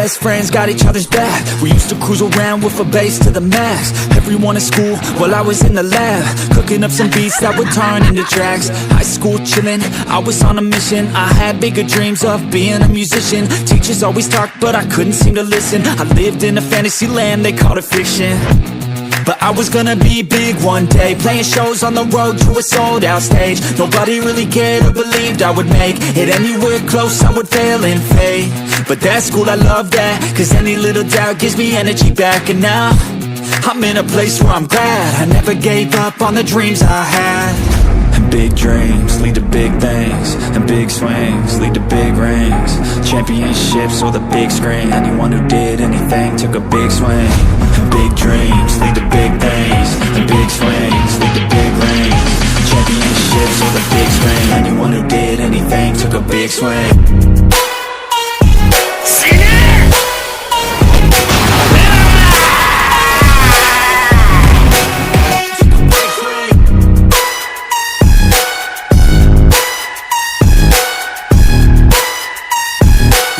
best friends, got each other's back. We used to cruise around with a bass to the max. Everyone at school, while I was in the lab, cooking up some beats that would turn into tracks. High school chillin', I was on a mission. I had bigger dreams of being a musician. Teachers always talked, but I couldn't seem to listen. I lived in a fantasy land, they called it fiction. But I was gonna be big one day, playing shows on the road to a sold out stage. Nobody really cared or believed I would make it anywhere close, I would fail and fade. But that's cool, I love that, cause any little doubt gives me energy back. And now, I'm in a place where I'm glad I never gave up on the dreams I had. And big dreams lead to big things, and big swings lead to big rings. Championships or the big screen, anyone who did anything took a big swing. And big dreams lead to big things, and big swings lead to big rings. Championships or the big screen, anyone who did anything took a big swing.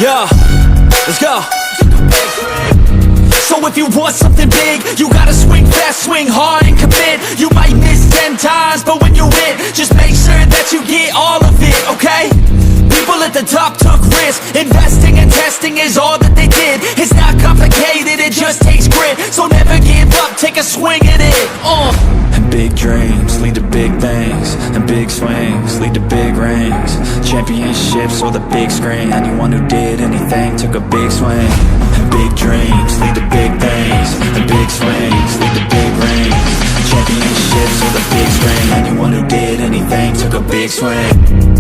Yeah, let's go. So if you want something big, you gotta swing fast, swing hard and commit. You might miss 10 times, but when you hit, just make sure that you get all of it, okay? People at the top took risks. Investing and testing is all that they did. It's not complicated, it just takes grit. So never give up, take a swing at it. And big dreams lead to big things, and big swings lead to big rings. Championships or the big screen, anyone who did anything took a big swing. And big dreams lead to big things, and big swings lead to big rings. Championships or the big screen, anyone who did anything took a big swing.